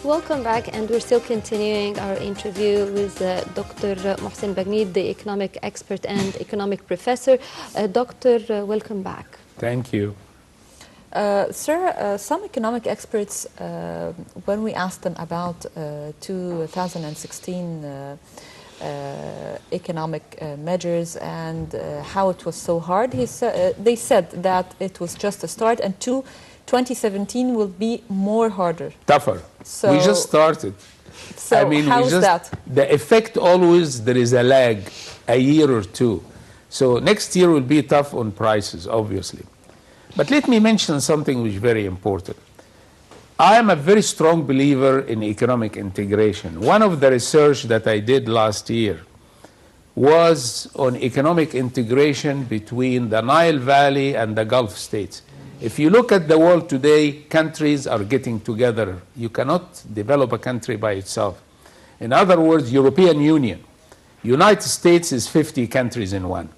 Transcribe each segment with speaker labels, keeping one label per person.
Speaker 1: Welcome back, and we're still continuing our interview with Dr. Mohsen Bagnied, the economic expert and economic professor. Doctor, welcome back.
Speaker 2: Thank you.
Speaker 3: Sir, some economic experts, when we asked them about 2016 economic measures and how it was so hard, they said that it was just a start, and 2017 will be more harder.
Speaker 2: Tougher.
Speaker 3: So,
Speaker 2: we just started.
Speaker 3: So
Speaker 2: I mean,
Speaker 3: how's that?
Speaker 2: The effect always, there is a lag, a year or two. So next year will be tough on prices, obviously. But let me mention something which is very important. I am a very strong believer in economic integration. One of the research that I did last year was on economic integration between the Nile Valley and the Gulf states. If you look at the world today, countries are getting together. You cannot develop a country by itself. In other words, European Union, United States is 50 countries in one.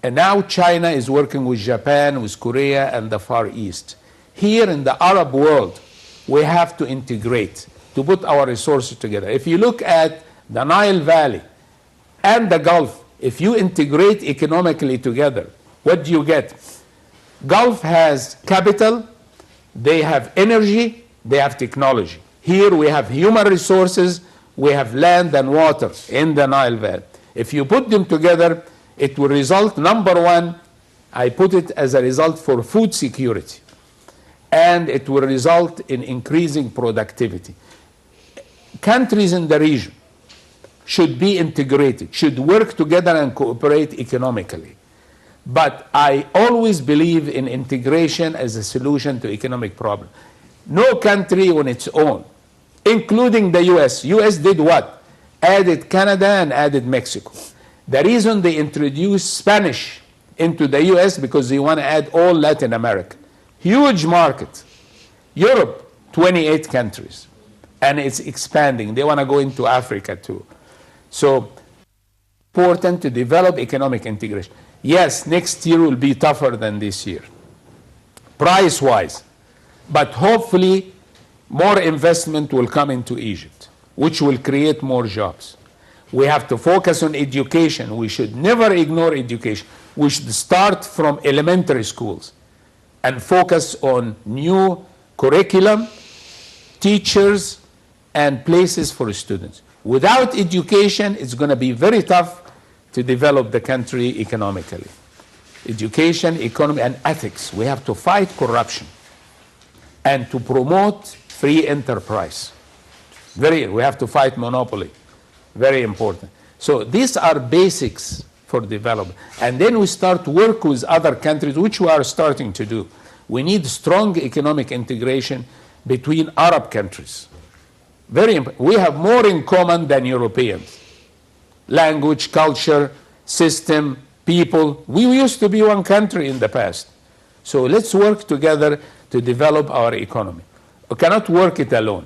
Speaker 2: And now China is working with Japan, with Korea, and the Far East. Here in the Arab world, we have to integrate, to put our resources together. If you look at the Nile Valley and the Gulf, if you integrate economically together, what do you get? Gulf has capital, they have energy, they have technology. Here we have human resources, we have land and water in the Nile Valley. If you put them together, it will result, number one, I put it as a result for food security. And it will result in increasing productivity. Countries in the region should be integrated, should work together and cooperate economically. But I always believe in integration as a solution to economic problems. No country on its own, including the US. US did what? Added Canada and added Mexico. The reason they introduced Spanish into the US because they want to add all Latin America. Huge market. Europe, 28 countries. And it's expanding. They want to go into Africa too. So, important to develop economic integration. Yes, next year will be tougher than this year, price-wise. But hopefully, more investment will come into Egypt, which will create more jobs. We have to focus on education. We should never ignore education. We should start from elementary schools and focus on new curriculum, teachers, and places for students. Without education, it's going to be very tough to develop the country economically. Education, economy, and ethics. We have to fight corruption and to promote free enterprise. We have to fight monopoly. Very important. So these are basics for development. And then we start to work with other countries, which we are starting to do. We need strong economic integration between Arab countries. Very important. We have more in common than Europeans. Language, culture, system, people. We used to be one country in the past. So let's work together to develop our economy. We cannot work it alone.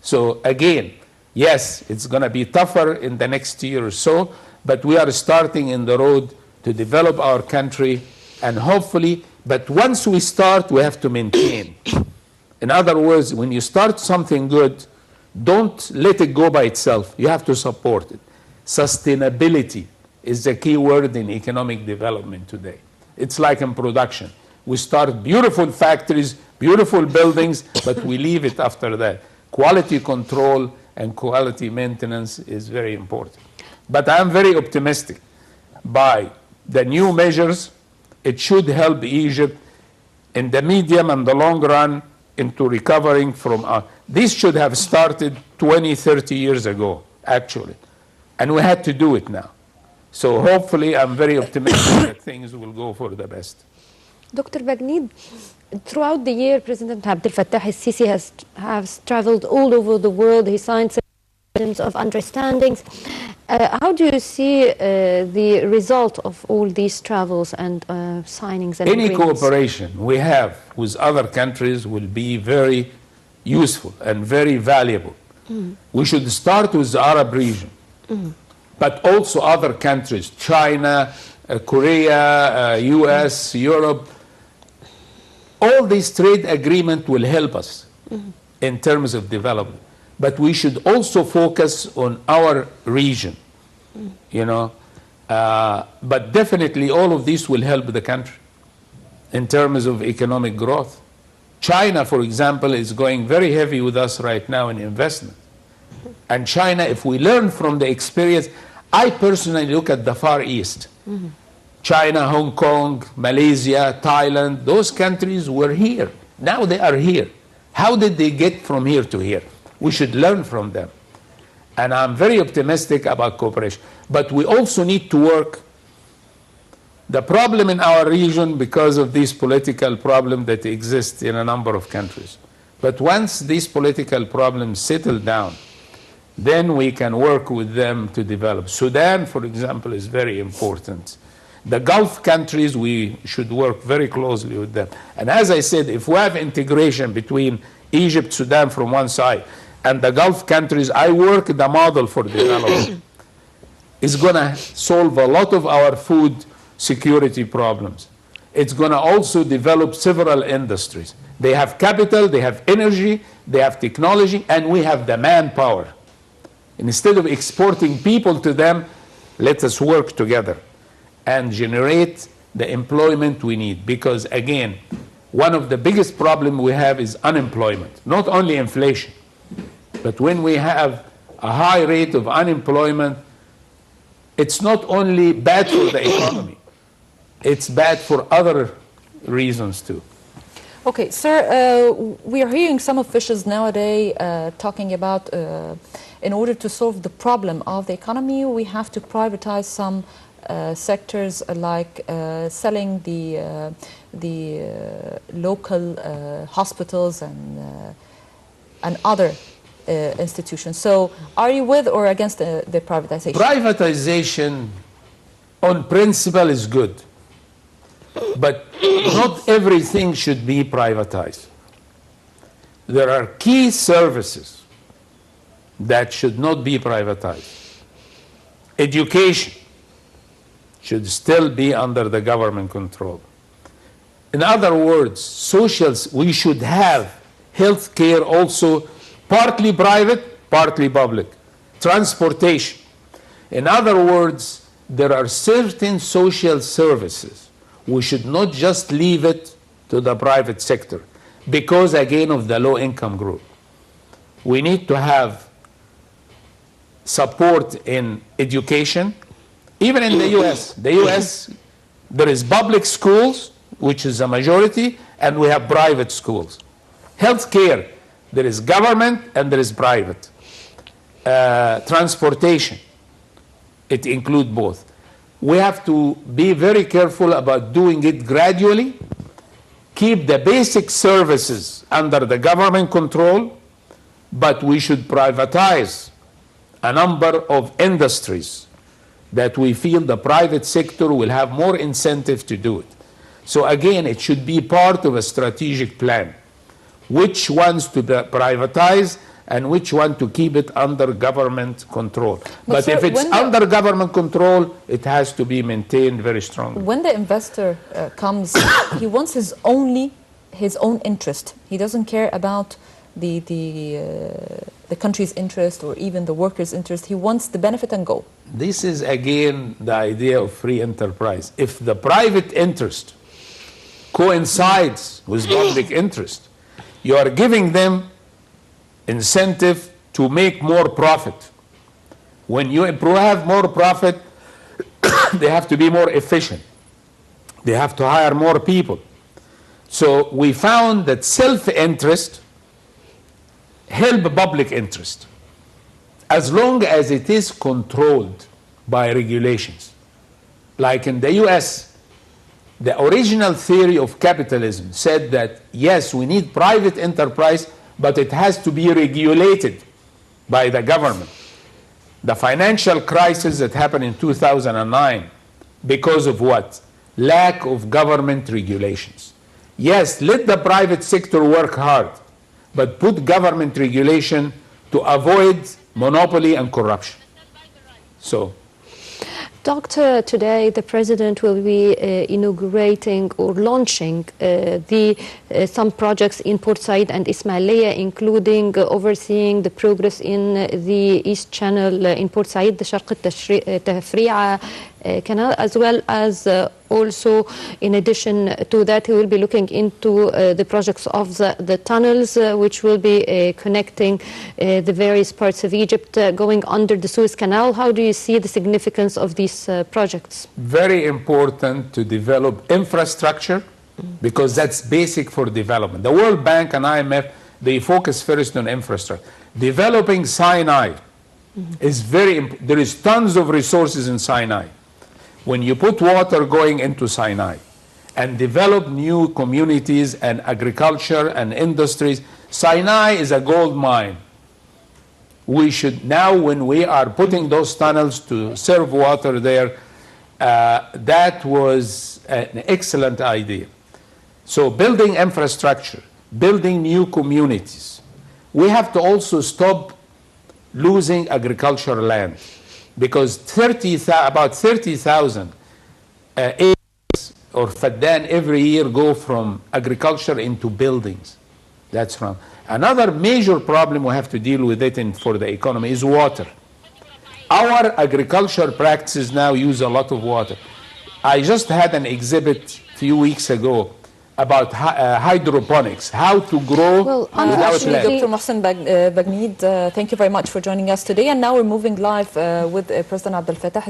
Speaker 2: So again, yes, it's going to be tougher in the next year or so, but we are starting in the road to develop our country, and hopefully, but once we start, we have to maintain. In other words, when you start something good, don't let it go by itself. You have to support it. Sustainability is the key word in economic development today. It's like in production. We start beautiful factories, beautiful buildings, but we leave it after that. Quality control and quality maintenance is very important. But I'm very optimistic. By the new measures, it should help Egypt in the medium and the long run into recovering from... this should have started 20, 30 years ago, actually. And we had to do it now. So hopefully, I'm very optimistic that things will go for the best.
Speaker 1: Dr. Bagnied, throughout the year, President Abdel Fattah al-Sisi has traveled all over the world. He signed terms of understandings. How do you see the result of all these travels and signings and
Speaker 2: Any
Speaker 1: agreements?
Speaker 2: cooperation we have with other countries will be very useful and very valuable. We should start with the Arab region, but also other countries, China, Korea, US, Europe. All these trade agreements will help us. in terms of development. But we should also focus on our region, you know. But definitely all of this will help the country in terms of economic growth. China, for example, is going very heavy with us right now in investment. And China, if we learn from the experience, I personally look at the Far East. China, Hong Kong, Malaysia, Thailand, those countries were here. Now they are here. How did they get from here to here? We should learn from them. And I'm very optimistic about cooperation. But we also need to work. The problem in our region, because of this political problem that exists in a number of countries. But once these political problems settle down, then we can work with them to develop. Sudan, for example, is very important. The Gulf countries, we should work very closely with them. And as I said, if we have integration between Egypt, Sudan from one side, and the Gulf countries, I work the model for development. It's going to solve a lot of our food security problems. It's going to also develop several industries. They have capital, they have energy, they have technology, and we have the manpower. Instead of exporting people to them, let us work together and generate the employment we need. Because again, one of the biggest problems we have is unemployment, not only inflation. But when we have a high rate of unemployment, it's not only bad for the economy, it's bad for other reasons too.
Speaker 3: Okay, sir, we are hearing some officials nowadays talking about in order to solve the problem of the economy, we have to privatize some sectors like selling the local hospitals and other institutions. So are you with or against the privatization?
Speaker 2: Privatization on principle is good, but not everything should be privatized. There are key services that should not be privatized. Education should still be under the government control. In other words, we should have health care also partly private, partly public. Transportation. In other words, there are certain social services. We should not just leave it to the private sector because, again, of the low-income group. We need to have support in education. Even in the U.S., there is public schools, which is a majority, and we have private schools. Healthcare, there is government and there is private. Transportation, it includes both. We have to be very careful about doing it gradually, keep the basic services under the government control, but we should privatize a number of industries that we feel the private sector will have more incentive to do it. So again, it should be part of a strategic plan. Which ones to privatize and which one to keep it under government control. But
Speaker 3: sir,
Speaker 2: if it's under government control, it has to be maintained very strongly.
Speaker 3: When the investor comes, he wants his own interest. He doesn't care about the country's interest or even the workers' interest. He wants the benefit and go.
Speaker 2: This is again the idea of free enterprise. If the private interest coincides with public interest, you are giving them incentive to make more profit. When you have more profit, they have to be more efficient. They have to hire more people. So we found that self-interest help public interest as long as it is controlled by regulations. Like in the US, the original theory of capitalism said that yes, we need private enterprise, but it has to be regulated by the government. The financial crisis that happened in 2009, because of what? Lack of government regulations. Yes, let the private sector work hard, but put government regulation to avoid monopoly and corruption. So,
Speaker 1: Doctor, today the President will be inaugurating or launching some projects in Port Said and Ismailia, including overseeing the progress in the East Channel in Port Said, the Sharq al-Tafri'a canal, as well as also, in addition to that, he will be looking into the projects of the tunnels, which will be connecting the various parts of Egypt going under the Suez Canal. How do you see the significance of these projects?
Speaker 2: Very important to develop infrastructure, because that's basic for development. The World Bank and IMF, they focus first on infrastructure. Developing Sinai is very important. There is tons of resources in Sinai. When you put water going into Sinai and develop new communities and agriculture and industries, Sinai is a gold mine. We should now, when we are putting those tunnels to serve water there, that was an excellent idea. So building infrastructure, building new communities. We have to also stop losing agricultural land, because about 30,000 acres or faddan every year go from agriculture into buildings. That's wrong. Another major problem we have to deal with for the economy is water. Our agriculture practices now use a lot of water. I just had an exhibit a few weeks ago about hydroponics, how to grow without land.
Speaker 3: Dr. Mohsen Bagnied, thank you very much for joining us today. And now we're moving live with President Abdel Fattah